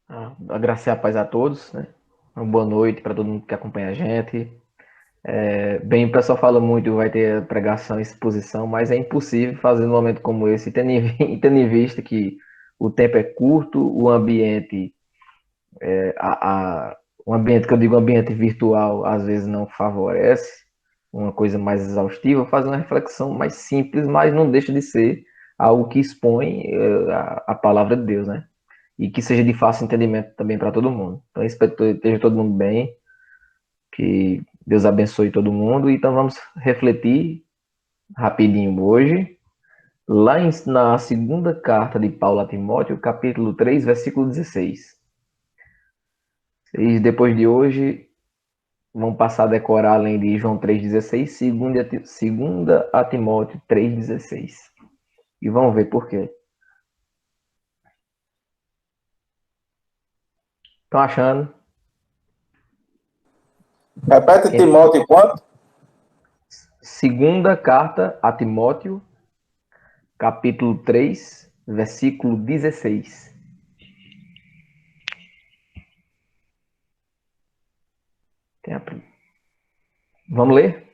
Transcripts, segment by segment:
A graça e a paz a todos, né? Uma boa noite para todo mundo que acompanha a gente. Bem, o pessoal fala muito, vai ter pregação e exposição, mas é impossível fazer num momento como esse, tendo em vista que o tempo é curto, o ambiente, o ambiente que eu digo, ambiente virtual, às vezes não favorece uma coisa mais exaustiva, fazer uma reflexão mais simples, mas não deixa de ser algo que expõe a palavra de Deus, né? E que seja de fácil entendimento também para todo mundo. Então, espero que esteja todo mundo bem, que Deus abençoe todo mundo. Então, vamos refletir rapidinho hoje, na segunda carta de Paulo a Timóteo, capítulo 3, versículo 16. E depois de hoje, vão passar a decorar, além de João 3,16, segunda a Timóteo 3,16. E vamos ver por quê. Estão achando? Repete Timóteo quanto? Segunda carta a Timóteo, capítulo 3, versículo 16. Tem a... Vamos ler?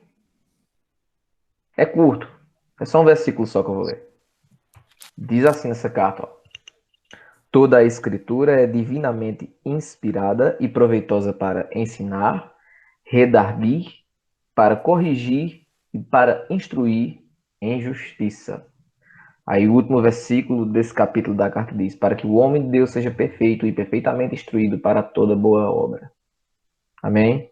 É curto. É só um versículo só que eu vou ler. Diz assim nessa carta, ó. Toda a escritura é divinamente inspirada e proveitosa para ensinar, redarguir, para corrigir e para instruir em justiça. Aí o último versículo desse capítulo da carta diz: para que o homem de Deus seja perfeito e perfeitamente instruído para toda boa obra. Amém?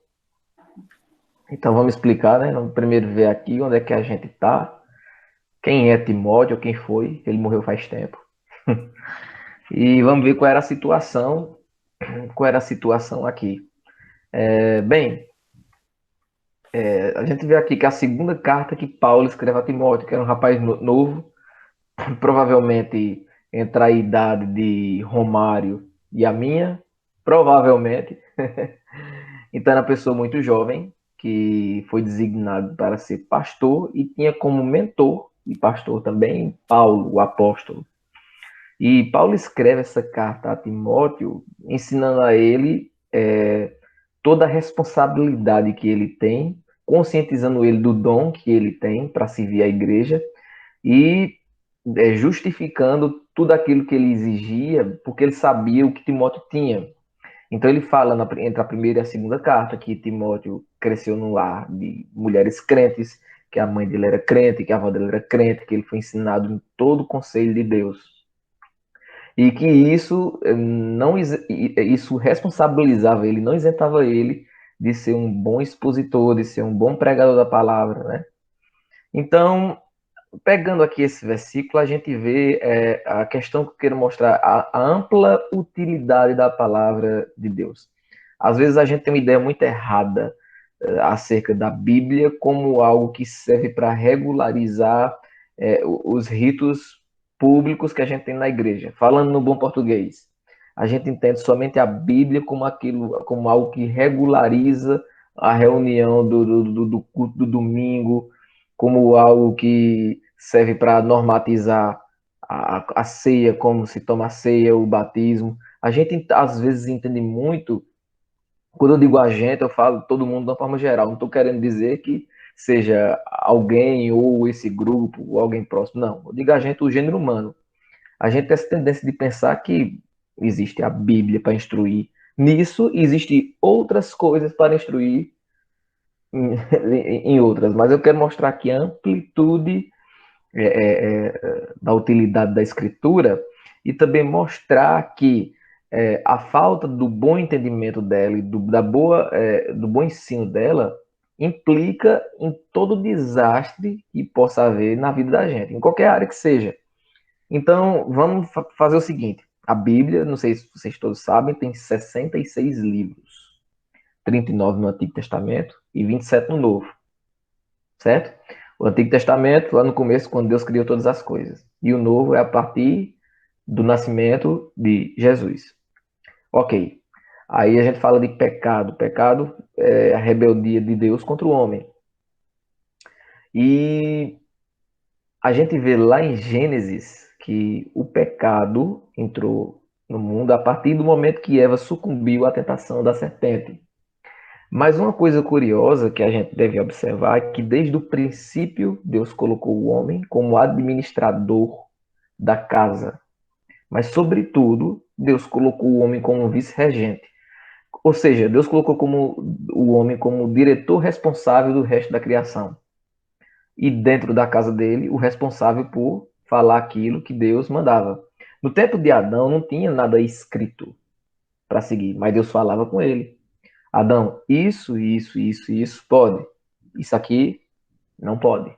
Então vamos explicar, né? Vamos primeiro ver aqui onde é que a gente está. Quem é Timóteo, quem foi, ele morreu faz tempo. E vamos ver qual era a situação aqui. Bem, a gente vê aqui que a segunda carta que Paulo escreve a Timóteo, que era um rapaz novo, provavelmente entre a idade de Romário e a minha, provavelmente. Então era uma pessoa muito jovem, que foi designado para ser pastor e tinha como mentor e pastor também Paulo, o apóstolo. E Paulo escreve essa carta a Timóteo, ensinando a ele toda a responsabilidade que ele tem, conscientizando ele do dom que ele tem para servir a igreja e justificando tudo aquilo que ele exigia, porque ele sabia o que Timóteo tinha. Então ele fala entre a primeira e a segunda carta que Timóteo cresceu no lar de mulheres crentes, que a mãe dele era crente, que a avó dele era crente, que ele foi ensinado em todo o conselho de Deus. E que isso não isso responsabilizava ele, não isentava ele de ser um bom expositor, de ser um bom pregador da palavra, né? Então, pegando aqui esse versículo, a gente vê a questão que eu quero mostrar, a ampla utilidade da palavra de Deus. Às vezes a gente tem uma ideia muito errada acerca da Bíblia como algo que serve para regularizar os ritos públicos que a gente tem na igreja. Falando no bom português, a gente entende somente a Bíblia como aquilo, como algo que regulariza a reunião do culto do domingo, como algo que serve para normatizar a ceia, como se toma a ceia, o batismo. A gente às vezes entende muito, quando eu digo a gente, eu falo todo mundo de uma forma geral. Não estou querendo dizer que seja alguém ou esse grupo ou alguém próximo. Não, eu digo a gente, o gênero humano. A gente tem essa tendência de pensar que existe a Bíblia para instruir. Nisso, existem outras coisas para instruir em, em outras. Mas eu quero mostrar aqui a amplitude da utilidade da escritura e também mostrar que a falta do bom entendimento dela e do bom ensino dela implica em todo o desastre que possa haver na vida da gente, em qualquer área que seja. Então, vamos fazer o seguinte: a Bíblia, não sei se vocês todos sabem, tem 66 livros, 39 no Antigo Testamento e 27 no Novo, certo? O Antigo Testamento, lá no começo, quando Deus criou todas as coisas. E o Novo é a partir do nascimento de Jesus. Ok. Aí a gente fala de pecado. Pecado é a rebeldia de Deus contra o homem. E a gente vê lá em Gênesis que o pecado entrou no mundo a partir do momento que Eva sucumbiu à tentação da serpente. Mas uma coisa curiosa que a gente deve observar é que desde o princípio Deus colocou o homem como administrador da casa. Mas, sobretudo, Deus colocou o homem como vice-regente. Ou seja, Deus colocou o homem como diretor responsável do resto da criação. E dentro da casa dele, o responsável por falar aquilo que Deus mandava. No tempo de Adão não tinha nada escrito para seguir, mas Deus falava com ele. Adão, isso pode. Isso aqui não pode.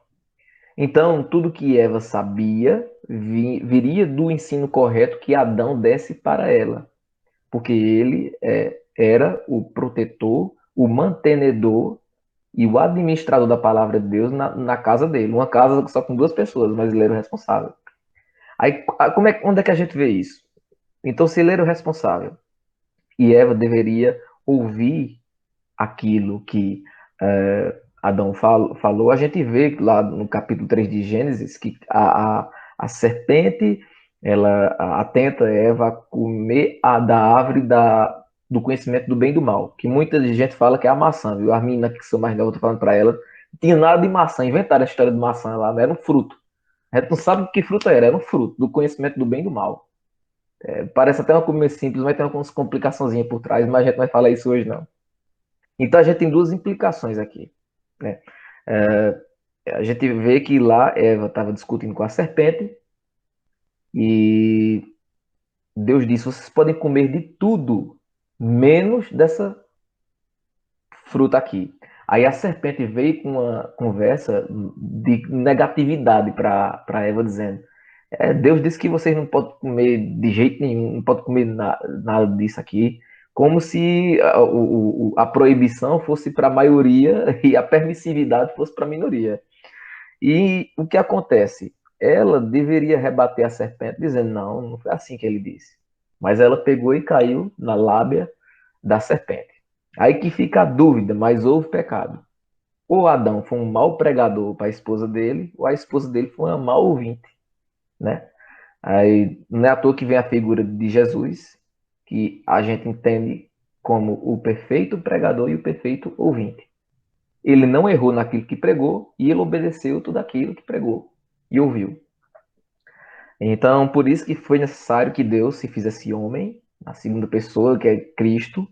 Então, tudo que Eva sabia viria do ensino correto que Adão desse para ela. Porque ele era o protetor, o mantenedor e o administrador da palavra de Deus na casa dele. Uma casa só com duas pessoas, mas ele era o responsável. Aí, onde é que a gente vê isso? Então, se ele era o responsável e Eva deveria ouvir aquilo que Adão falou, a gente vê lá no capítulo 3 de Gênesis que a serpente ela atenta Eva a comer da árvore do conhecimento do bem e do mal, que muita gente fala que é a maçã, viu? As meninas que são mais novas, eu tô falando para ela, não tinha nada de maçã, inventaram a história de maçã lá, mas era um fruto. A gente não sabe o que fruto era um fruto do conhecimento do bem e do mal. Parece até uma coisa simples, mas tem algumas complicações por trás, mas a gente não vai falar isso hoje não. Então a gente tem duas implicações aqui, né? A gente vê que lá Eva estava discutindo com a serpente e Deus disse: vocês podem comer de tudo, menos dessa fruta aqui. Aí a serpente veio com uma conversa de negatividade para Eva, dizendo: Deus disse que vocês não podem comer de jeito nenhum, não podem comer nada disso aqui, como se a proibição fosse para a maioria e a permissividade fosse para a minoria. E o que acontece? Ela deveria rebater a serpente, dizendo: não, não foi assim que ele disse. Mas ela pegou e caiu na lábia da serpente. Aí que fica a dúvida, mas houve pecado. Ou Adão foi um mau pregador para a esposa dele, ou a esposa dele foi uma mau ouvinte, né? Aí não é à toa que vem a figura de Jesus, que a gente entende como o perfeito pregador e o perfeito ouvinte. Ele não errou naquilo que pregou e ele obedeceu tudo aquilo que pregou e ouviu. Então, por isso que foi necessário que Deus se fizesse homem, a segunda pessoa, que é Cristo,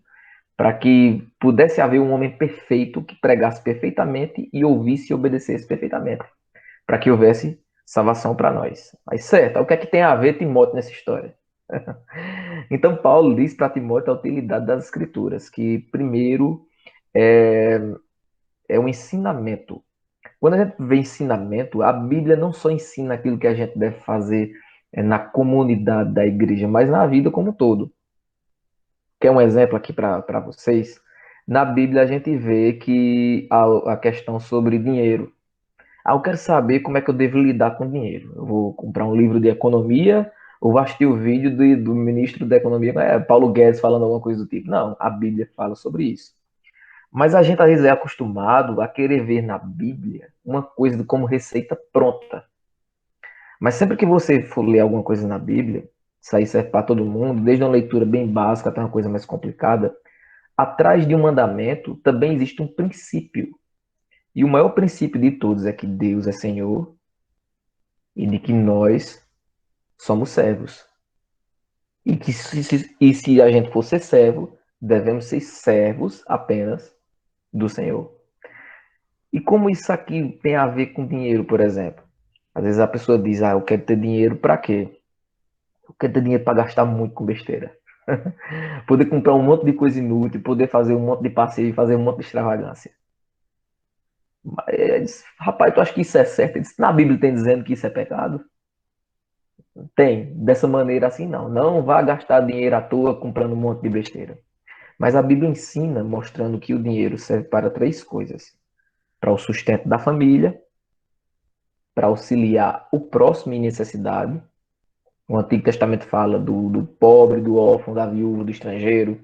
para que pudesse haver um homem perfeito que pregasse perfeitamente e ouvisse e obedecesse perfeitamente, para que houvesse salvação para nós. Mas certo, o que é que tem a ver Timóteo nessa história? Então Paulo diz para Timóteo a utilidade das escrituras, que primeiro é, é um ensinamento. Quando a gente vê ensinamento, a Bíblia não só ensina aquilo que a gente deve fazer na comunidade da igreja, mas na vida como um todo. Quer um exemplo aqui para vocês? Na Bíblia a gente vê que a questão sobre dinheiro. Eu quero saber como é que eu devo lidar com dinheiro. Eu vou comprar um livro de economia ou vou assistir o vídeo do ministro da economia, Paulo Guedes, falando alguma coisa do tipo. Não, a Bíblia fala sobre isso. Mas a gente às vezes é acostumado a querer ver na Bíblia uma coisa como receita pronta. Mas sempre que você for ler alguma coisa na Bíblia, isso aí serve para todo mundo, desde uma leitura bem básica até uma coisa mais complicada, atrás de um mandamento também existe um princípio. E o maior princípio de todos é que Deus é Senhor e de que nós somos servos. E que se a gente for ser servo, devemos ser servos apenas do Senhor. E como isso aqui tem a ver com dinheiro, por exemplo? Às vezes a pessoa diz: eu quero ter dinheiro para quê? Eu quero ter dinheiro para gastar muito com besteira. Poder comprar um monte de coisa inútil, poder fazer um monte de passeio, fazer um monte de extravagância. Mas, rapaz, tu acha que isso é certo? Na Bíblia tem dizendo que isso é pecado? Tem, dessa maneira assim não. Não vá gastar dinheiro à toa comprando um monte de besteira. Mas a Bíblia ensina, mostrando que o dinheiro serve para três coisas: para o sustento da família, para auxiliar o próximo em necessidade. O Antigo Testamento fala do pobre, do órfão, da viúva, do estrangeiro,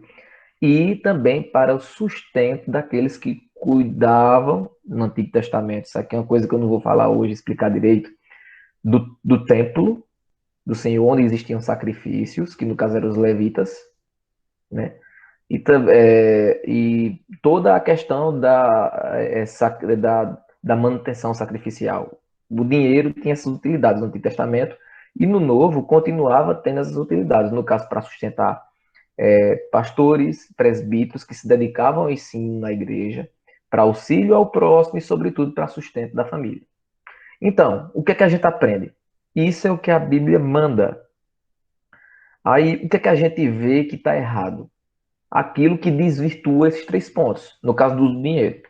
e também para o sustento daqueles que cuidavam no Antigo Testamento. Isso aqui é uma coisa que eu não vou falar hoje, explicar direito, do templo, do Senhor, onde existiam sacrifícios, que no caso eram os levitas, né? E toda a questão da manutenção sacrificial. O dinheiro tinha essas utilidades no Antigo Testamento, e no Novo continuava tendo essas utilidades, no caso, para sustentar pastores, presbíteros que se dedicavam ao ensino na igreja, para auxílio ao próximo e, sobretudo, para sustento da família. Então, o que é que a gente aprende? Isso é o que a Bíblia manda. Aí, o que é que a gente vê que está errado? Aquilo que desvirtua esses 3 pontos, no caso do dinheiro.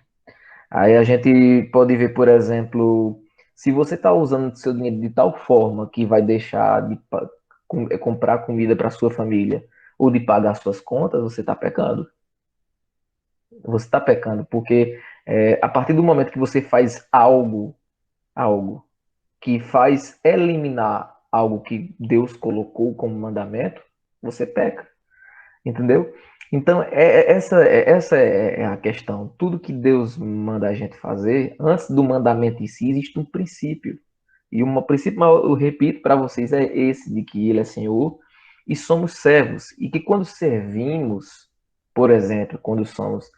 Aí a gente pode ver, por exemplo, se você está usando seu dinheiro de tal forma que vai deixar de comprar comida para sua família ou de pagar suas contas, você está pecando. Você está pecando, porque a partir do momento que você faz algo que faz eliminar algo que Deus colocou como mandamento, você peca. Entendeu? Então, essa é a questão. Tudo que Deus manda a gente fazer, antes do mandamento em si, existe um princípio. E um princípio, eu repito para vocês, é esse, de que Ele é Senhor e somos servos. E que quando servimos, por exemplo, quando somos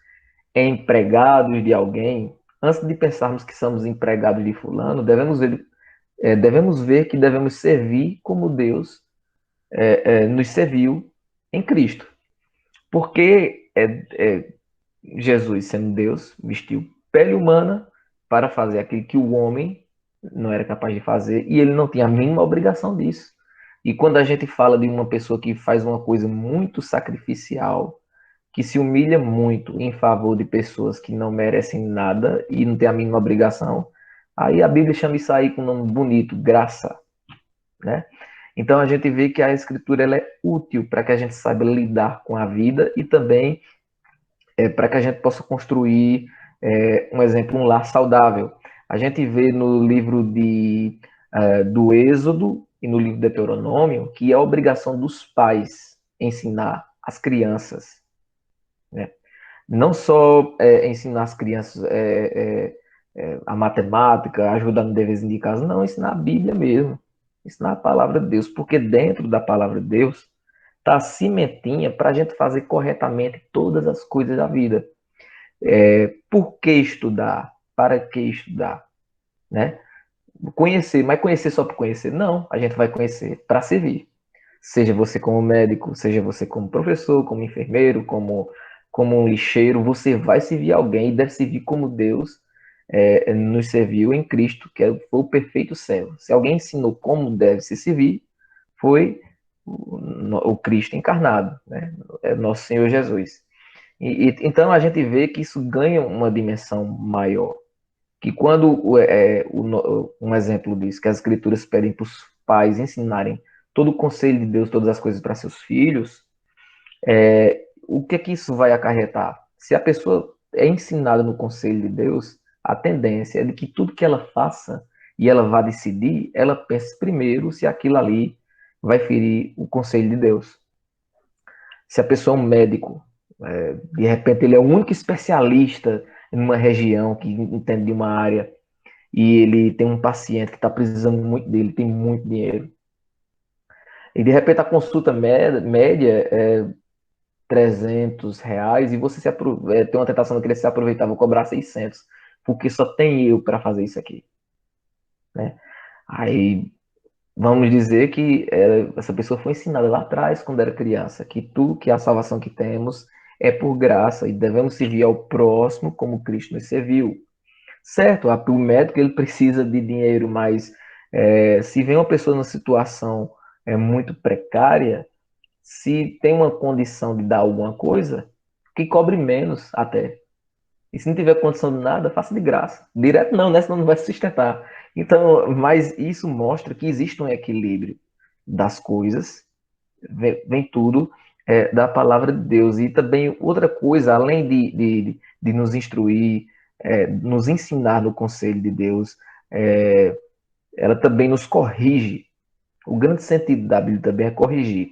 empregados de alguém, antes de pensarmos que somos empregados de fulano, devemos ver que devemos servir como Deus nos serviu em Cristo. Porque Jesus, sendo Deus, vestiu pele humana para fazer aquilo que o homem não era capaz de fazer, e ele não tinha a mínima obrigação disso. E quando a gente fala de uma pessoa que faz uma coisa muito sacrificial, que se humilha muito em favor de pessoas que não merecem nada e não tem a mínima obrigação, aí a Bíblia chama isso aí com um nome bonito, graça, né? Então a gente vê que a escritura ela é útil para que a gente saiba lidar com a vida e também para que a gente possa construir um exemplo, um lar saudável. A gente vê no livro do Êxodo e no livro de Deuteronômio que é a obrigação dos pais ensinar as crianças, né? Não só ensinar as crianças a matemática, ajudar no deverzinho de casa, não, ensinar a Bíblia mesmo, ensinar a palavra de Deus, porque dentro da palavra de Deus está a cimentinha para a gente fazer corretamente todas as coisas da vida. Por que estudar? Para que estudar? Né? Conhecer, mas conhecer só por conhecer? Não, a gente vai conhecer para servir. Seja você como médico, seja você como professor, como enfermeiro, como um lixeiro, você vai servir alguém e deve servir como Deus nos serviu em Cristo, que foi o perfeito servo. Se alguém ensinou como deve se servir, foi o Cristo encarnado, né? É nosso Senhor Jesus. Então a gente vê que isso ganha uma dimensão maior. Que quando um exemplo disso, que as escrituras pedem para os pais ensinarem todo o conselho de Deus, todas as coisas para seus filhos, o que é que isso vai acarretar? Se a pessoa é ensinada no conselho de Deus, a tendência é de que tudo que ela faça e ela vá decidir, ela pense primeiro se aquilo ali vai ferir o conselho de Deus. Se a pessoa é um médico, de repente ele é o único especialista em uma região que entende de uma área e ele tem um paciente que está precisando muito dele, tem muito dinheiro. E de repente a consulta média é R$ 300 e você tem uma tentação de querer se aproveitar, vou cobrar 600, porque só tem eu para fazer isso aqui, né? Aí vamos dizer que essa pessoa foi ensinada lá atrás, quando era criança, que a salvação que temos é por graça e devemos servir ao próximo como Cristo nos serviu. Certo, o médico ele precisa de dinheiro, mas se vem uma pessoa numa situação muito precária, se tem uma condição de dar alguma coisa, que cobre menos até. E se não tiver condição de nada, faça de graça. Direto não, né? Senão não vai se sustentar. Então, mas isso mostra que existe um equilíbrio das coisas, vem tudo da palavra de Deus. E também outra coisa, além de nos instruir, nos ensinar no conselho de Deus, ela também nos corrige. O grande sentido da Bíblia também é corrigir.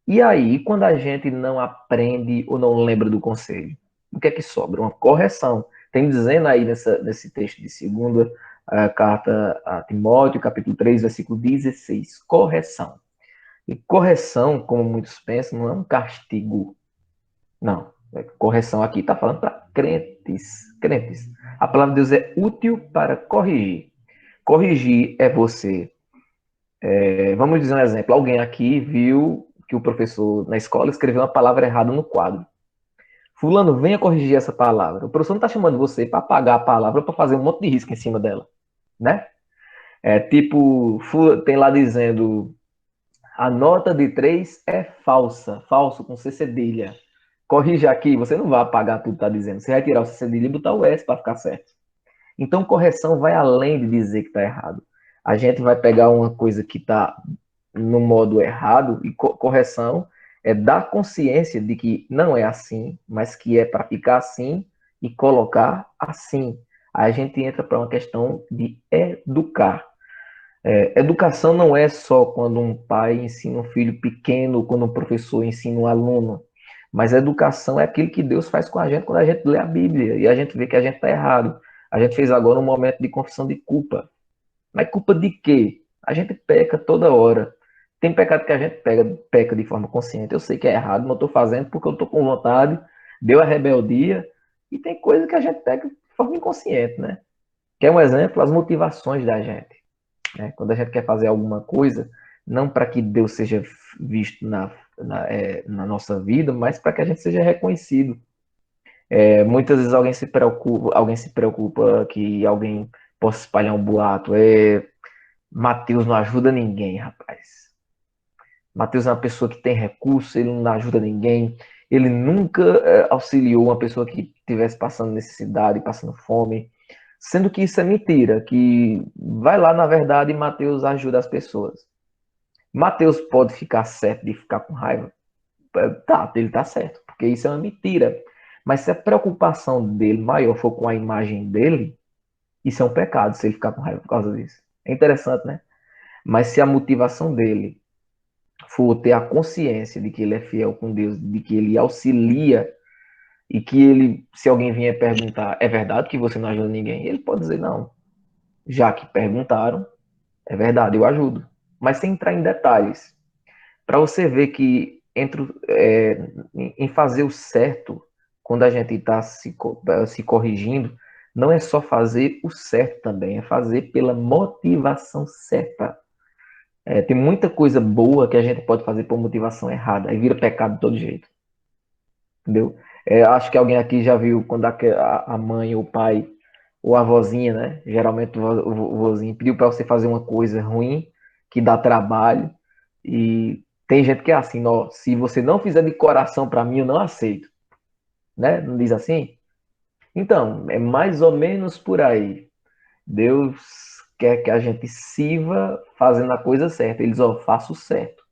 E aí, quando a gente não aprende ou não lembra do conselho, o que é que sobra? Uma correção. Tem dizendo aí nesse texto de 2 A carta a Timóteo, capítulo 3, versículo 16. Correção. E correção, como muitos pensam, não é um castigo. Não. Correção aqui está falando para crentes. Crentes. A palavra de Deus é útil para corrigir. Corrigir é você. Vamos dizer um exemplo. Alguém aqui viu que o professor na escola escreveu uma palavra errada no quadro. Fulano, venha corrigir essa palavra. O professor não está chamando você para apagar a palavra para fazer um monte de risco em cima dela, né? É tipo, tem lá dizendo, a nota de 3 é falsa, falso com C cedilha. Corrija aqui, você não vai apagar tudo que está dizendo. Você vai tirar o C cedilha e botar o S para ficar certo. Então, correção vai além de dizer que está errado. A gente vai pegar uma coisa que está no modo errado e correção é dar consciência de que não é assim, mas que é para ficar assim e colocar assim. Aí a gente entra para uma questão de educar. Educação não é só quando um pai ensina um filho pequeno, quando um professor ensina um aluno, mas a educação é aquilo que Deus faz com a gente quando a gente lê a Bíblia e a gente vê que a gente está errado. A gente fez agora um momento de confissão de culpa. Mas culpa de quê? A gente peca toda hora. Tem pecado que a gente peca de forma consciente. Eu sei que é errado, mas eu estou fazendo porque eu estou com vontade, deu a rebeldia. E tem coisa que a gente peca de forma inconsciente, né? Quer um exemplo? As motivações da gente. Né? Quando a gente quer fazer alguma coisa, não para que Deus seja visto na nossa vida, mas para que a gente seja reconhecido. Muitas vezes alguém se preocupa que alguém possa espalhar um boato. Mateus não ajuda ninguém, rapaz. Mateus é uma pessoa que tem recurso, ele não ajuda ninguém. Ele nunca auxiliou uma pessoa que estivesse passando necessidade, passando fome. Sendo que isso é mentira, que vai lá, na verdade, Mateus ajuda as pessoas. Mateus pode ficar certo de ficar com raiva? Tá, ele tá certo, porque isso é uma mentira. Mas se a preocupação dele maior for com a imagem dele, isso é um pecado se ele ficar com raiva por causa disso. É interessante, né? Mas se a motivação dele for ter a consciência de que ele é fiel com Deus, de que ele auxilia e que ele, se alguém vier perguntar, é verdade que você não ajuda ninguém? Ele pode dizer, não. Já que perguntaram, é verdade, eu ajudo. Mas sem entrar em detalhes. Para você ver que em fazer o certo, quando a gente está se corrigindo, não é só fazer o certo também, é fazer pela motivação certa. Tem muita coisa boa que a gente pode fazer por motivação errada, aí vira pecado de todo jeito, entendeu? Acho que alguém aqui já viu quando a mãe ou o pai ou a vozinha, né? Geralmente o vozinho pediu para você fazer uma coisa ruim, que dá trabalho, e tem gente que é assim, ó, se você não fizer de coração para mim, eu não aceito, né? Não diz assim? Então, é mais ou menos por aí. Deus quer que a gente sirva fazendo a coisa certa. Eles, ó, faço certo.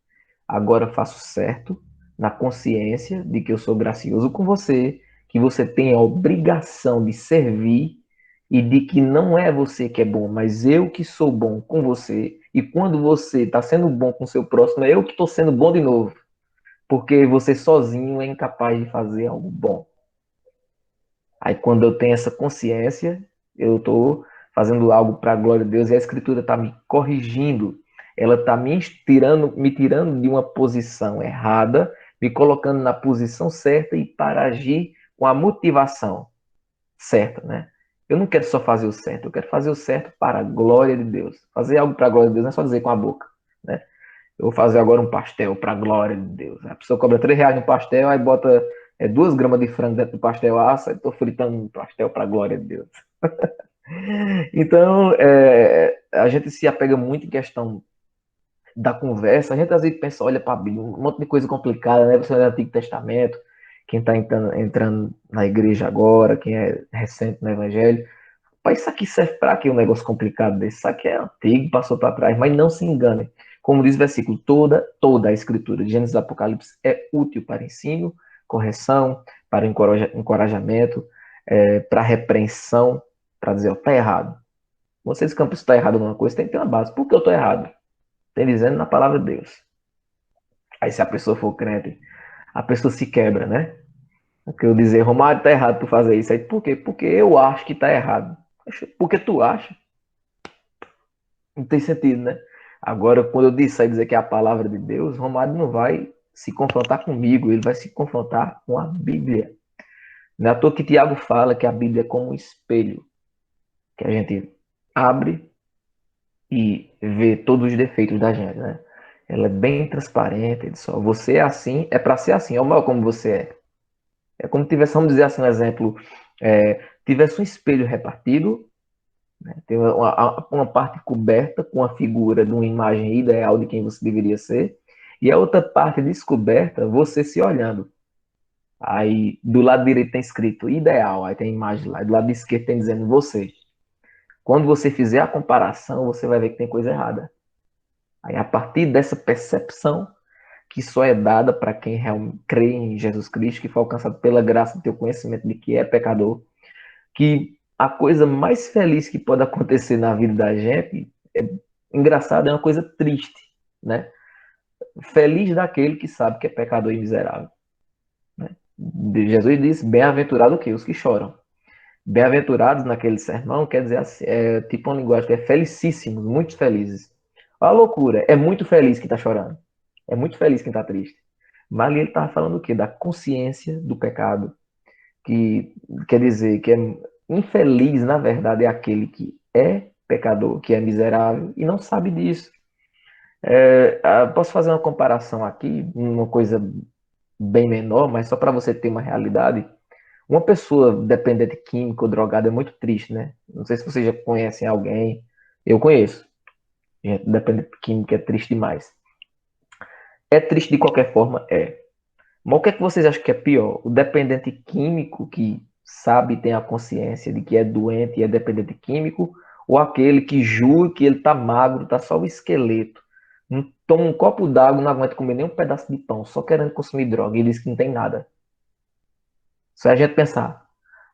Agora faço certo na consciência de que eu sou gracioso com você, que você tem a obrigação de servir e de que não é você que é bom, mas eu que sou bom com você. E quando você está sendo bom com o seu próximo, é eu que estou sendo bom de novo, porque você sozinho é incapaz de fazer algo bom. Aí quando eu tenho essa consciência, eu estou fazendo algo para a glória de Deus e a Escritura está me corrigindo. Ela está me tirando de uma posição errada, me colocando na posição certa e para agir com a motivação certa, né? Eu não quero só fazer o certo, eu quero fazer o certo para a glória de Deus. Fazer algo para a glória de Deus não é só dizer com a boca, né? Eu vou fazer agora um pastel para a glória de Deus. A pessoa cobra R$ 3 no pastel, aí bota 2 gramas de frango dentro do pastel, assa, e estou fritando um pastel para a glória de Deus. Então, a gente se apega muito em questão da conversa. A gente às vezes pensa, olha para a Bíblia, um monte de coisa complicada, né? Você lê o Antigo Testamento, quem está entrando na igreja agora, quem é recente no Evangelho. Mas isso aqui serve para quê? Um negócio complicado desse? Isso aqui é antigo, passou para trás, mas não se engane. Como diz o versículo, toda a escritura de Gênesis e Apocalipse é útil para ensino, correção, para encorajamento, para repreensão, para dizer, ó, tá errado. Vocês campos está errado numa coisa, tem que ter uma base. Por que eu estou errado? Tem dizendo na palavra de Deus. Aí se a pessoa for crente, a pessoa se quebra, né? Porque eu dizer, Romário, tá errado tu fazer isso. Aí por quê? Porque eu acho que tá errado. Porque tu acha? Não tem sentido, né? Agora, quando eu disser dizer que é a palavra de Deus, Romário não vai se confrontar comigo, ele vai se confrontar com a Bíblia. Não é à toa que Tiago fala que a Bíblia é como um espelho, que a gente abre e vê todos os defeitos da gente, né? Ela é bem transparente, ele só você é assim, é para ser assim, é o mal como você é. É como tivesse, vamos dizer assim, um exemplo, tivesse um espelho repartido, né? Tem uma parte coberta com a figura de uma imagem ideal de quem você deveria ser, e a outra parte descoberta, você se olhando. Aí do lado direito tem escrito ideal, aí tem a imagem lá, e do lado esquerdo tem dizendo você. Quando você fizer a comparação, você vai ver que tem coisa errada. Aí a partir dessa percepção, que só é dada para quem realmente crê em Jesus Cristo, que foi alcançado pela graça do teu conhecimento de que é pecador, que a coisa mais feliz que pode acontecer na vida da gente é engraçado, é uma coisa triste, né? Feliz daquele que sabe que é pecador e miserável, né? Jesus disse: bem-aventurado o quê? Os que choram. Bem-aventurados naquele sermão quer dizer assim, é tipo uma linguagem que é felicíssimos, muito felizes. Olha a loucura, é muito feliz quem está chorando, é muito feliz quem está triste. Mas ali ele estava falando o quê? Da consciência do pecado, que quer dizer que é infeliz, na verdade, é aquele que é pecador, que é miserável e não sabe disso. Posso fazer uma comparação aqui, uma coisa bem menor, mas só para você ter uma realidade. Uma pessoa dependente de químico ou drogada é muito triste, né? Não sei se vocês já conhecem alguém. Eu conheço. Gente dependente de química é triste demais. É triste de qualquer forma? É. Mas o que é que vocês acham que é pior? O dependente químico que sabe, tem a consciência de que é doente e é dependente químico, ou aquele que jura que ele tá magro, tá só o esqueleto, não toma um copo d'água, não aguenta comer nem um pedaço de pão, só querendo consumir droga e diz que não tem nada. Só a gente pensar.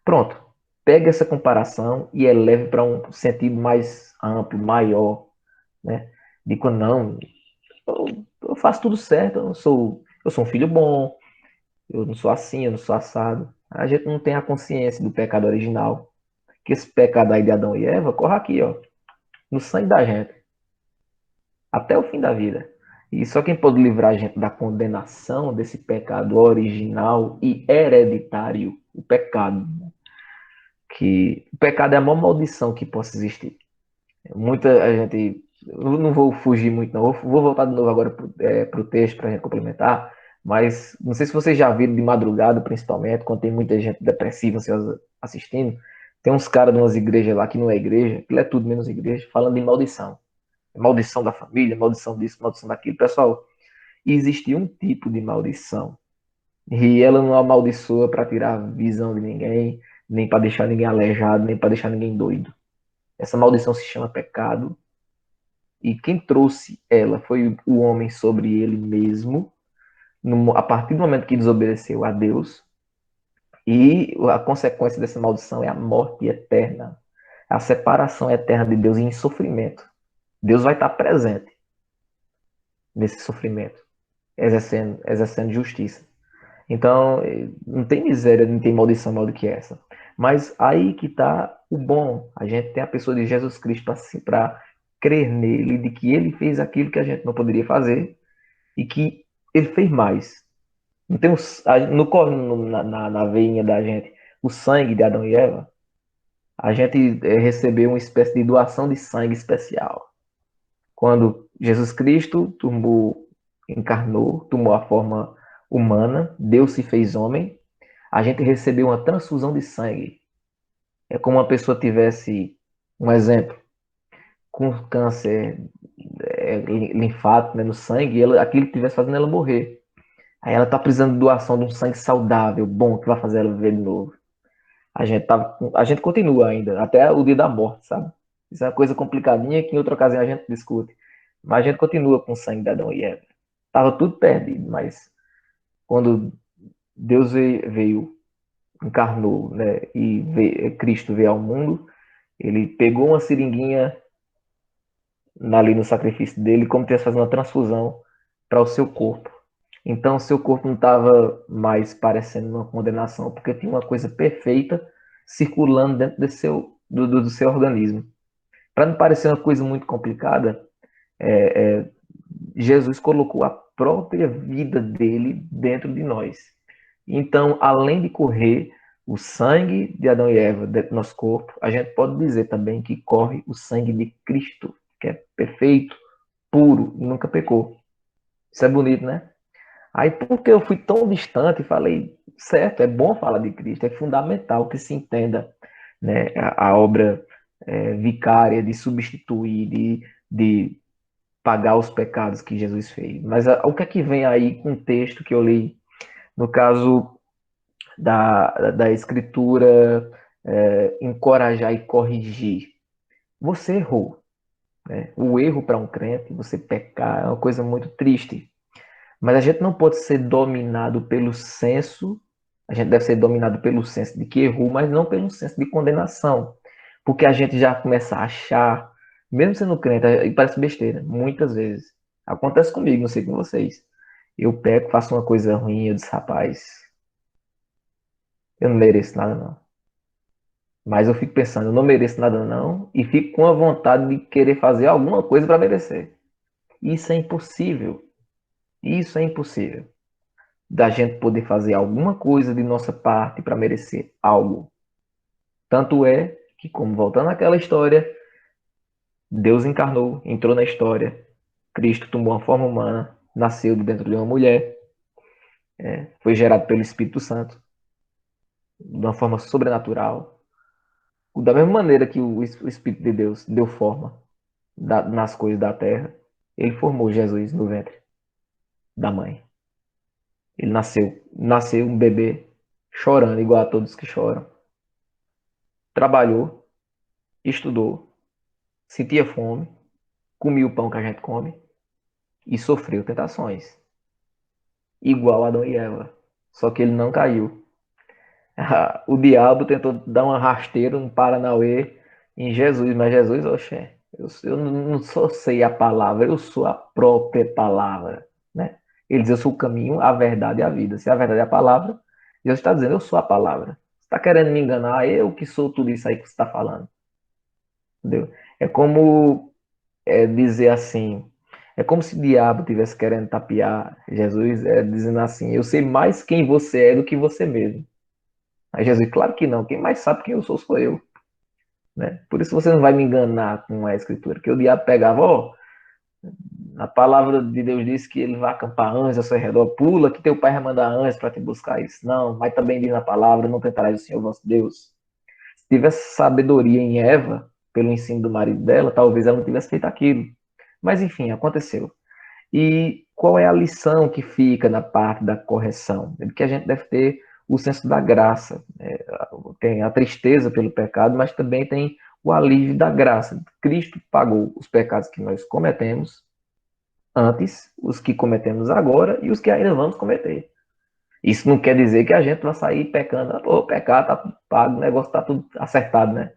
Pronto, pega essa comparação e eleve para um sentido mais amplo, maior, né? Digo, não, eu faço tudo certo, eu sou um filho bom, eu não sou assim, eu não sou assado. A gente não tem a consciência do pecado original. Que esse pecado aí de Adão e Eva corre aqui, ó, no sangue da gente, até o fim da vida. E só quem pode livrar a gente da condenação desse pecado original e hereditário, o pecado, que o pecado é a maior maldição que possa existir. Muita gente, eu não vou fugir muito, não, vou voltar de novo agora para o texto para a gente complementar, mas não sei se vocês já viram de madrugada, principalmente, quando tem muita gente depressiva, ansiosa assistindo, tem uns caras de umas igrejas lá que não é igreja, aquilo é tudo menos igreja, falando de maldição. Maldição da família, maldição disso, maldição daquilo. Pessoal, existe um tipo de maldição. E ela não amaldiçoa para tirar a visão de ninguém, nem para deixar ninguém aleijado, nem para deixar ninguém doido. Essa maldição se chama pecado. E quem trouxe ela foi o homem sobre ele mesmo, a partir do momento que desobedeceu a Deus. E a consequência dessa maldição é a morte eterna, a separação eterna de Deus em sofrimento. Deus vai estar presente nesse sofrimento, exercendo justiça. Então, não tem miséria, não tem maldição maior do que essa. Mas aí que está o bom. A gente tem a pessoa de Jesus Cristo para crer nele, de que ele fez aquilo que a gente não poderia fazer e que ele fez mais. Não tem no corre na veinha da gente o sangue de Adão e Eva. A gente recebeu uma espécie de doação de sangue especial. Quando Jesus Cristo encarnou, tomou a forma humana, Deus se fez homem, a gente recebeu uma transfusão de sangue. É como uma pessoa tivesse, um exemplo, com câncer linfático, né, no sangue, e aquilo que estivesse fazendo ela morrer. Aí ela está precisando de doação de um sangue saudável, bom, que vai fazer ela viver de novo. A gente continua ainda, até o dia da morte, sabe? Isso é uma coisa complicadinha que em outra ocasião a gente discute. Mas a gente continua com o sangue de Adão e Eva. Tava tudo perdido, mas quando Deus veio, encarnou, né, e Cristo veio ao mundo, ele pegou uma seringuinha ali no sacrifício dele, como se estivesse fazendo uma transfusão para o seu corpo. Então, seu corpo não estava mais parecendo uma condenação, porque tinha uma coisa perfeita circulando dentro do seu organismo. Para não parecer uma coisa muito complicada, Jesus colocou a própria vida dele dentro de nós. Então, além de correr o sangue de Adão e Eva dentro do nosso corpo, a gente pode dizer também que corre o sangue de Cristo, que é perfeito, puro e nunca pecou. Isso é bonito, né? Aí, porque eu fui tão distante, falei, certo, é bom falar de Cristo, é fundamental que se entenda, né, a obra vicária de substituir, de pagar os pecados que Jesus fez. Mas o que é que vem aí com o texto que eu li, no caso da Escritura, encorajar e corrigir? Você errou, né? O erro para um crente, você pecar, é uma coisa muito triste. Mas a gente não pode ser dominado pelo senso, a gente deve ser dominado pelo senso de que errou, mas não pelo senso de condenação. Porque a gente já começa a achar, mesmo sendo crente, e parece besteira, muitas vezes. Acontece comigo, não sei com vocês. Eu peco, faço uma coisa ruim, eu disse, rapaz, eu não mereço nada não. Mas eu fico pensando, eu não mereço nada não, e fico com a vontade de querer fazer alguma coisa para merecer. Isso é impossível. Isso é impossível. Da gente poder fazer alguma coisa de nossa parte para merecer algo. Tanto é que, como voltando àquela história, Deus encarnou, entrou na história, Cristo tomou uma forma humana, nasceu de dentro de uma mulher, foi gerado pelo Espírito Santo, de uma forma sobrenatural. Da mesma maneira que o Espírito de Deus deu forma nas coisas da terra, ele formou Jesus no ventre da mãe. Ele nasceu um bebê chorando, igual a todos que choram. Trabalhou, estudou, sentia fome, comia o pão que a gente come e sofreu tentações, igual Adão e Eva. Só que ele não caiu. O diabo tentou dar uma rasteira, um paranauê em Jesus, mas Jesus, oxê, eu não só sei a palavra, eu sou a própria palavra, né? Ele diz, eu sou o caminho, a verdade e a vida. Se a verdade é a palavra, Jesus está dizendo, eu sou a palavra. Você está querendo me enganar? Eu que sou tudo isso aí que você está falando. Entendeu? É como dizer assim, é como se o diabo estivesse querendo tapear Jesus, dizendo assim, eu sei mais quem você é do que você mesmo. Aí Jesus, claro que não, quem mais sabe quem eu sou eu. Né? Por isso você não vai me enganar com a escritura, que o diabo pegava, ó, a palavra de Deus diz que ele vai acampar anjos ao seu redor, pula que teu pai vai mandar anjos para te buscar isso. Não, mas também diz na palavra, não tentarás o Senhor vosso Deus. Se tivesse sabedoria em Eva, pelo ensino do marido dela, talvez ela não tivesse feito aquilo. Mas enfim, aconteceu. E qual é a lição que fica na parte da correção? É que a gente deve ter o senso da graça. Tem a tristeza pelo pecado, mas também tem o alívio da graça. Cristo pagou os pecados que nós cometemos antes, os que cometemos agora e os que ainda vamos cometer. Isso não quer dizer que a gente vai sair pecando. Pô, pecar tá pago, o negócio tá tudo acertado, né?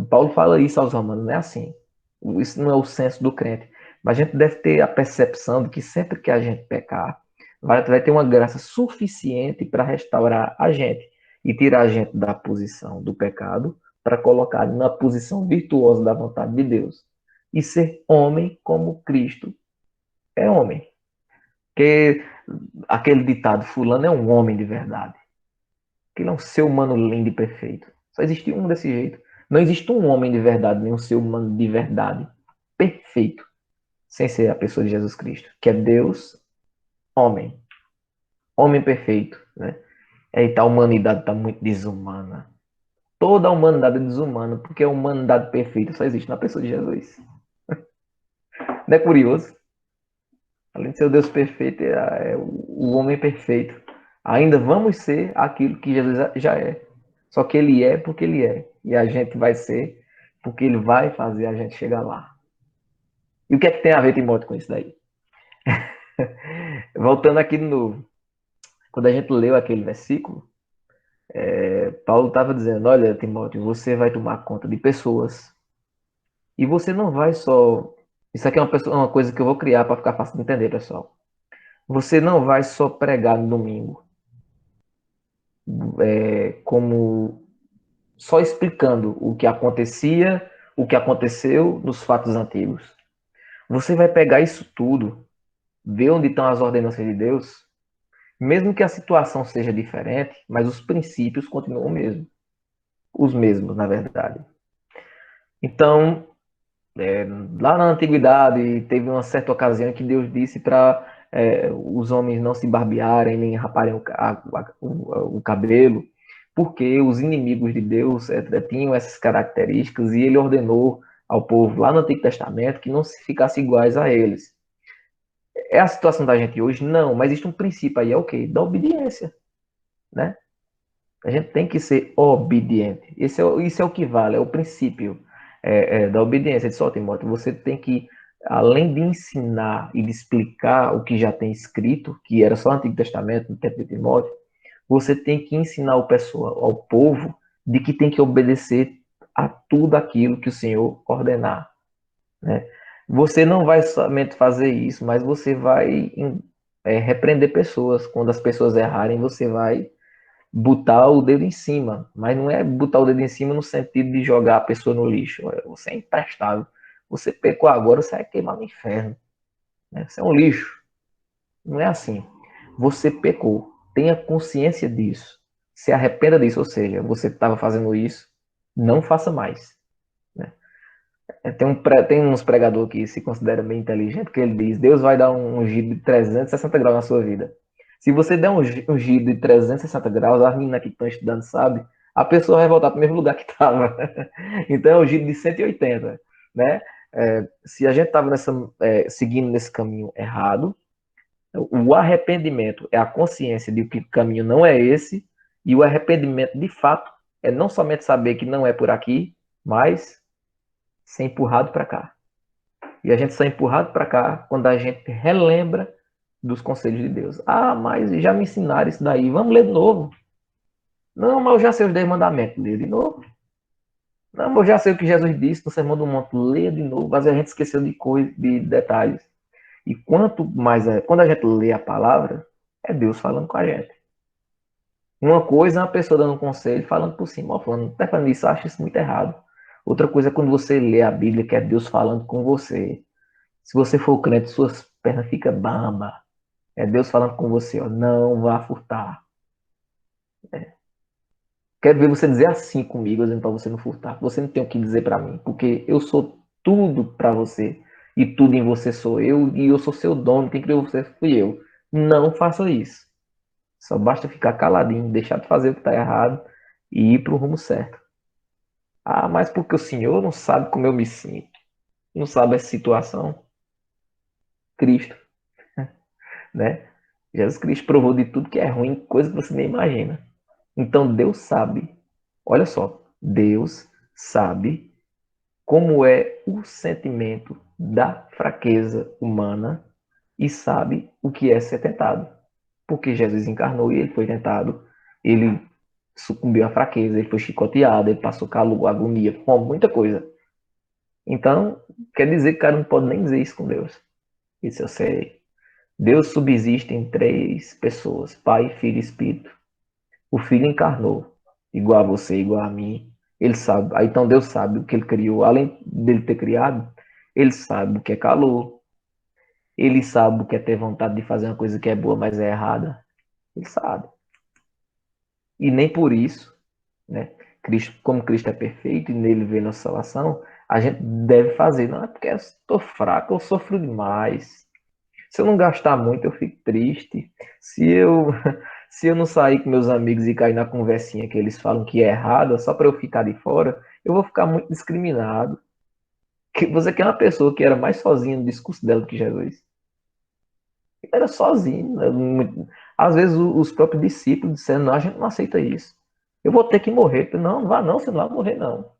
Paulo fala isso aos romanos, não é assim. Isso não é o senso do crente. Mas a gente deve ter a percepção de que sempre que a gente pecar, vai ter uma graça suficiente para restaurar a gente e tirar a gente da posição do pecado para colocar na posição virtuosa da vontade de Deus. E ser homem como Cristo é homem. Porque aquele ditado, fulano é um homem de verdade. Que ele é um ser humano lindo e perfeito. Só existe um desse jeito. Não existe um homem de verdade, nem um ser humano de verdade perfeito, sem ser a pessoa de Jesus Cristo, que é Deus, homem. Homem perfeito, né? Eita, a humanidade está muito desumana. Toda a humanidade é desumana, porque a humanidade perfeita só existe na pessoa de Jesus. Não é curioso? Além de ser o Deus perfeito, é o homem perfeito. Ainda vamos ser aquilo que Jesus já é. Só que ele é porque ele é. E a gente vai ser porque ele vai fazer a gente chegar lá. E o que é que tem a ver, Timóteo, com isso daí? Voltando aqui de novo. Quando a gente leu aquele versículo, Paulo estava dizendo, olha, Timóteo, você vai tomar conta de pessoas. E você não vai só... Isso aqui é uma coisa que eu vou criar para ficar fácil de entender, pessoal. Você não vai só pregar no domingo, como só explicando o que acontecia o que aconteceu nos fatos antigos. Você vai pegar isso tudo, ver onde estão as ordenanças de Deus, mesmo que a situação seja diferente, mas os princípios continuam os mesmos, na verdade. Então, lá na antiguidade, teve uma certa ocasião em que Deus disse para os homens não se barbearem, nem raparem o cabelo, porque os inimigos de Deus tinham essas características e ele ordenou ao povo lá no Antigo Testamento que não se ficasse iguais a eles. É a situação da gente hoje? Não, mas existe um princípio aí, é o quê? Da obediência, né? A gente tem que ser obediente. Isso é o que vale, é o princípio da obediência. De só, Timóteo, você tem que, além de ensinar e de explicar o que já tem escrito, que era só o Antigo Testamento, no tempo de Timóteo, você tem que ensinar o pessoal, ao povo, de que tem que obedecer a tudo aquilo que o Senhor ordenar, né? Você não vai somente fazer isso, mas você vai repreender pessoas. Quando as pessoas errarem, você vai botar o dedo em cima, mas não é botar o dedo em cima no sentido de jogar a pessoa no lixo. Você é imprestável. Você pecou agora, você vai queimar no inferno, né? Você é um lixo. Não é assim. Você pecou. Tenha consciência disso. Se arrependa disso. Ou seja, você estava fazendo isso, não faça mais, né? Tem uns pregadores que se considera bem inteligente, que ele diz, Deus vai dar um giro de 360 graus na sua vida. Se você der um giro de 360 graus, as meninas que estão estudando sabem, a pessoa vai voltar para o mesmo lugar que estava. Então é um giro de 180, né? Se a gente estava seguindo nesse caminho errado, o arrependimento é a consciência de que o caminho não é esse, e o arrependimento, de fato, é não somente saber que não é por aqui, mas ser empurrado para cá. E a gente só é empurrado para cá quando a gente relembra dos conselhos de Deus. Ah, mas já me ensinaram isso daí. Vamos ler de novo. Não, mas eu já sei os 10 mandamentos. Lê de novo. Não, mas eu já sei o que Jesus disse no Sermão do Monte. Lê de novo. Mas a gente esqueceu de coisas, de detalhes. E quanto mais quando a gente lê a palavra, é Deus falando com a gente. Uma coisa é uma pessoa dando um conselho, falando por cima, falando, tá falando isso, acho isso muito errado. Outra coisa é quando você lê a Bíblia, que é Deus falando com você. Se você for crente, suas pernas ficam bamba. É Deus falando com você, ó, não vá furtar. Quero ver você dizer assim comigo, dizendo para você não furtar. Você não tem o que dizer para mim, porque eu sou tudo para você e tudo em você sou eu e eu sou seu dono. Quem criou você fui eu. Não faça isso. Só basta ficar caladinho, deixar de fazer o que está errado e ir para o rumo certo. Ah, mas porque o senhor não sabe como eu me sinto, não sabe essa situação. Cristo, né? Jesus Cristo provou de tudo que é ruim, coisa que você nem imagina. Então Deus sabe, olha só, Deus sabe como é o sentimento da fraqueza humana e sabe o que é ser tentado. Porque Jesus encarnou e ele foi tentado, ele sucumbiu à fraqueza, ele foi chicoteado, ele passou calor, agonia, fome, muita coisa. Então, quer dizer que o cara não pode nem dizer isso com Deus. Isso eu sei. Deus subsiste em três pessoas: Pai, Filho e Espírito. O Filho encarnou, igual a você, igual a mim. Ele sabe. Aí então Deus sabe o que ele criou. Além dele ter criado, ele sabe o que é calor. Ele sabe o que é ter vontade de fazer uma coisa que é boa, mas é errada. Ele sabe. E nem por isso, né? Cristo, como Cristo é perfeito e nele vê nossa salvação, a gente deve fazer. Não é porque eu estou fraco, eu sofro demais. Se eu não gastar muito, eu fico triste. Se eu, se eu não sair com meus amigos e cair na conversinha que eles falam que é errada, só para eu ficar de fora, eu vou ficar muito discriminado. Você que é uma pessoa que era mais sozinha no discurso dela do que Jesus. Era sozinho. Né? Às vezes os próprios discípulos disseram, não, a gente não aceita isso. Eu vou ter que morrer. Não, não vá não, você não vai morrer não.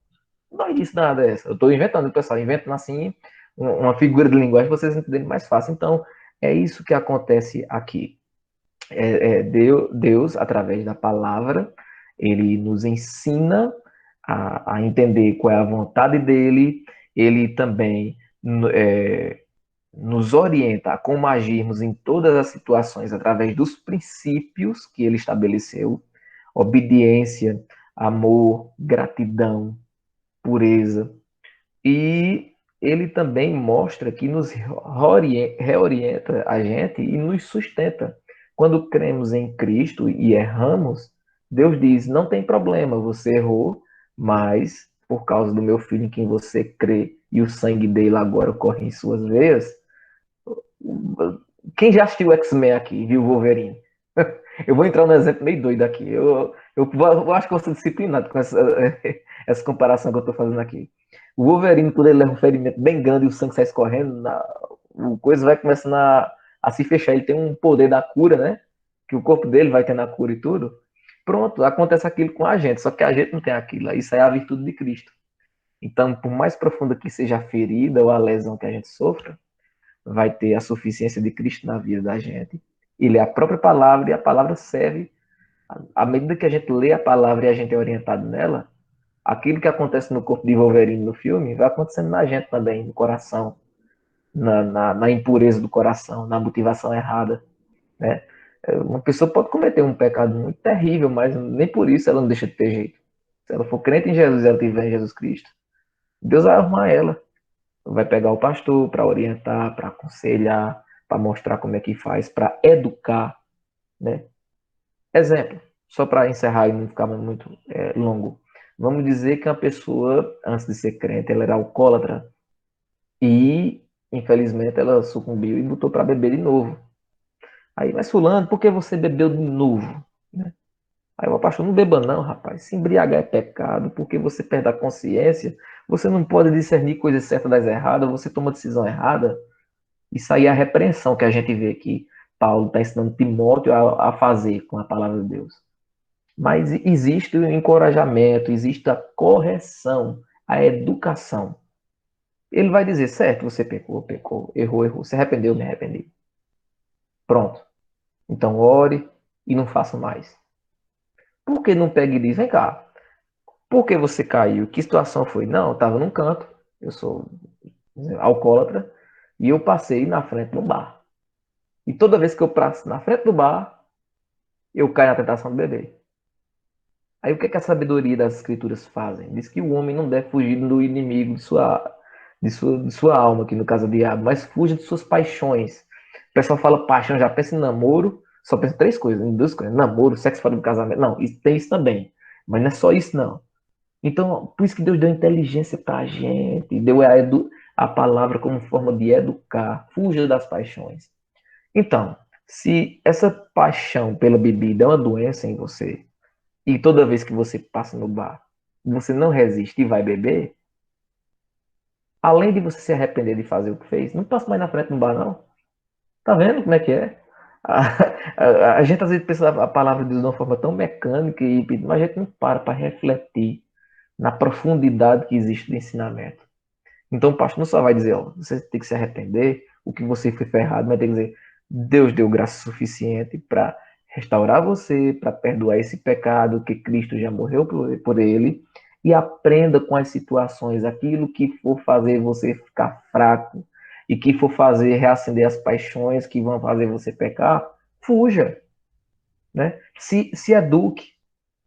Não é isso nada dessa. Eu estou inventando, pessoal, inventando assim uma figura de linguagem para vocês entenderem mais fácil. Então, é isso que acontece aqui. Deus, através da palavra, ele nos ensina a entender qual é a vontade dele, ele também nos orienta a como agirmos em todas as situações através dos princípios que ele estabeleceu: obediência, amor, gratidão, pureza. E ele também mostra que nos reorienta a gente e nos sustenta. Quando cremos em Cristo e erramos, Deus diz: não tem problema, você errou, mas por causa do meu filho em quem você crê e o sangue dele agora corre em suas veias. Quem já assistiu o X-Men aqui, viu o Wolverine? Eu vou entrar num exemplo meio doido aqui. Eu acho que eu sou disciplinado com essa comparação que eu estou fazendo aqui. O Wolverine, quando ele leva um ferimento bem grande e o sangue sai escorrendo, o coisa vai começando a se fechar. Ele tem um poder da cura, né? Que o corpo dele vai ter na cura e tudo. Pronto, acontece aquilo com a gente, só que a gente não tem aquilo. Isso aí é a virtude de Cristo. Então, por mais profunda que seja a ferida ou a lesão que a gente sofra, vai ter a suficiência de Cristo na vida da gente. Ele é a própria palavra e a palavra serve. À medida que a gente lê a palavra e a gente é orientado nela, aquilo que acontece no corpo de Wolverine no filme vai acontecendo na gente também, no coração, na impureza do coração, na motivação errada. Né? Uma pessoa pode cometer um pecado muito terrível, mas nem por isso ela não deixa de ter jeito. Se ela for crente em Jesus e ela tiver em Jesus Cristo, Deus vai arrumar ela. Vai pegar o pastor para orientar, para aconselhar, para mostrar como é que faz, para educar, né? Exemplo, só para encerrar e não ficar muito longo. Vamos dizer que uma pessoa, antes de ser crente, ela era alcoólatra e, infelizmente, ela sucumbiu e botou para beber de novo. Aí, mas fulano, por que você bebeu de novo? Né? Aí o pastor, não beba não, rapaz. Se embriagar é pecado, porque você perde a consciência, você não pode discernir coisas certas das erradas, você toma decisão errada. Isso aí é a repreensão que a gente vê que Paulo está ensinando Timóteo a fazer com a palavra de Deus. Mas existe o encorajamento, existe a correção, a educação. Ele vai dizer, certo, você pecou, pecou, errou, errou, se arrependeu, me arrependi. Pronto. Então ore e não faça mais. Por que não pega e diz, vem cá, por que você caiu? Que situação foi? Não, eu estava num canto, eu sou alcoólatra, e eu passei na frente do bar. E toda vez que eu passo na frente do bar, eu caio na tentação de beber. Aí o que, é que a sabedoria das escrituras fazem? Diz que o homem não deve fugir do inimigo de sua alma, que no caso é o diabo, mas fuja de suas paixões. O pessoal fala paixão, já pensa em namoro, só pensa em três coisas, em duas coisas, namoro, sexo fora do casamento. Não, isso, tem isso também. Mas não é só isso, não. Então, por isso que Deus deu inteligência para a gente, deu a palavra como forma de educar. Fuja das paixões. Então, se essa paixão pela bebida é uma doença em você, e toda vez que você passa no bar, você não resiste e vai beber, além de você se arrepender de fazer o que fez, não passa mais na frente do bar, não. Tá vendo como é que é? A, a gente às vezes pensa a palavra de Deus de uma forma tão mecânica, mas a gente não para refletir na profundidade que existe do ensinamento. Então o pastor não só vai dizer, ó, você tem que se arrepender, o que você foi ferrado, mas tem que dizer, Deus deu graça suficiente para restaurar você, para perdoar esse pecado que Cristo já morreu por ele, e aprenda com as situações, aquilo que for fazer você ficar fraco e que for fazer reacender as paixões que vão fazer você pecar, fuja, né? Se eduque,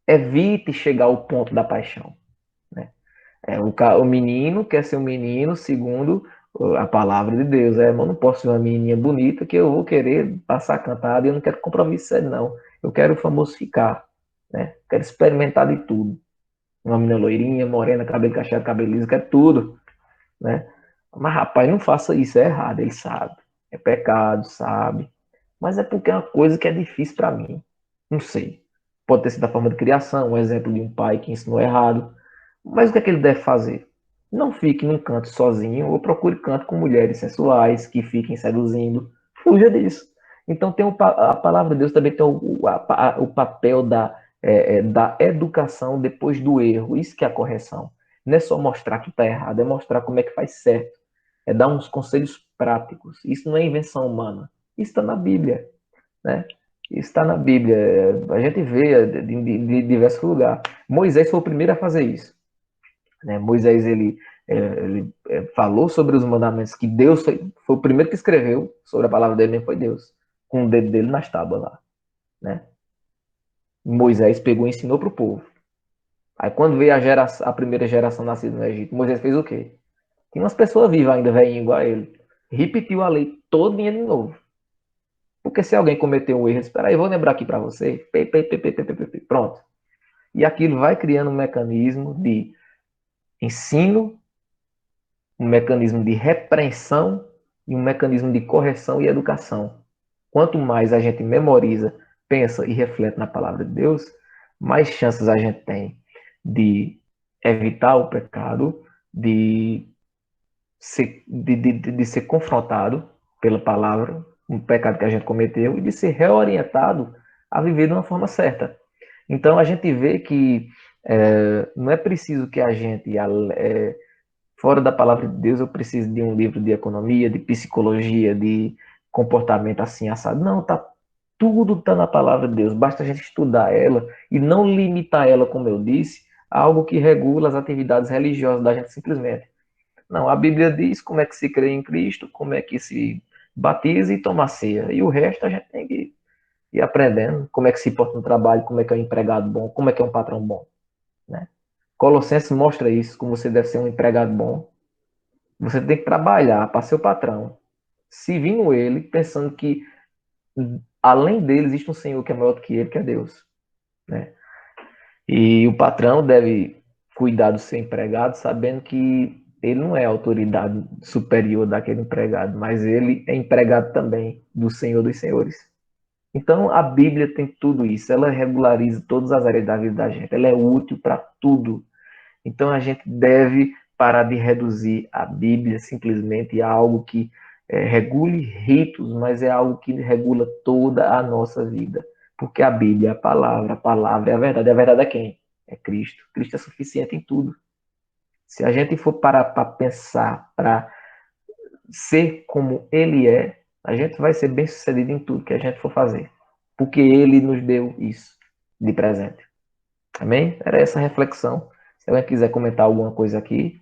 evite chegar ao ponto da paixão, né? O menino quer ser um menino segundo a palavra de Deus. Eu não posso ser uma menininha bonita que eu vou querer passar cantada e eu não quero compromisso sério, não. Eu quero o famoso ficar, né? Quero experimentar de tudo. Uma menina loirinha, morena, cabelo cacheado, cabelo liso, quero tudo, né? Mas, rapaz, não faça isso, é errado, ele sabe. É pecado, sabe. Mas é porque é uma coisa que é difícil para mim. Não sei. Pode ter sido a forma de criação, um exemplo de um pai que ensinou errado. Mas o que é que ele deve fazer? Não fique num canto sozinho ou procure canto com mulheres sensuais que fiquem seduzindo. Fuja disso. Então tem a palavra de Deus também tem o papel da educação depois do erro. Isso que é a correção. Não é só mostrar que está errado, é mostrar como é que faz certo. É dar uns conselhos práticos. Isso não é invenção humana. Isso está na Bíblia, né? Isso está na Bíblia. A gente vê de diversos lugares. Moisés foi o primeiro a fazer isso, né? Moisés ele falou sobre os mandamentos que Deus foi o primeiro que escreveu sobre a palavra dele, nem foi Deus, com o dedo dele nas tábuas lá, né? Moisés pegou e ensinou para o povo. Aí quando veio a primeira geração nascida no Egito, Moisés fez o quê? Tem umas pessoas vivas ainda, velhinho, igual a ele. Repetiu a lei todinha de novo. Porque se alguém cometeu um erro, espera aí, vou lembrar aqui para você. Pronto. E aquilo vai criando um mecanismo de ensino, um mecanismo de repreensão e um mecanismo de correção e educação. Quanto mais a gente memoriza, pensa e reflete na palavra de Deus, mais chances a gente tem de evitar o pecado, de ser confrontado pela palavra, um pecado que a gente cometeu, e de ser reorientado a viver de uma forma certa. Então a gente vê que não é preciso que a gente, fora da palavra de Deus, eu preciso de um livro de economia, de psicologia, de comportamento assim, assado. Não, tudo está na palavra de Deus. Basta a gente estudar ela e não limitar ela, como eu disse, a algo que regula as atividades religiosas da gente simplesmente. Não, a Bíblia diz como é que se crê em Cristo, como é que se batiza e toma ceia. E o resto a gente tem que ir aprendendo como é que se porta no trabalho, como é que é um empregado bom, como é que é um patrão bom, né? Colossenses mostra isso, como você deve ser um empregado bom. Você tem que trabalhar para seu patrão, servindo ele, pensando que além dele existe um Senhor que é maior do que ele, que é Deus, né? E o patrão deve cuidar do seu empregado, sabendo que ele não é a autoridade superior daquele empregado, mas ele é empregado também do Senhor dos Senhores. Então a Bíblia tem tudo isso, ela regulariza todas as áreas da vida da gente, ela é útil para tudo. Então a gente deve parar de reduzir a Bíblia simplesmente a algo que regule ritos, mas é algo que regula toda a nossa vida. Porque a Bíblia é a palavra é a verdade. A verdade é quem? É Cristo. Cristo é suficiente em tudo. Se a gente for parar para pensar, para ser como Ele é, a gente vai ser bem sucedido em tudo que a gente for fazer. Porque Ele nos deu isso de presente. Amém? Era essa a reflexão. Se alguém quiser comentar alguma coisa aqui,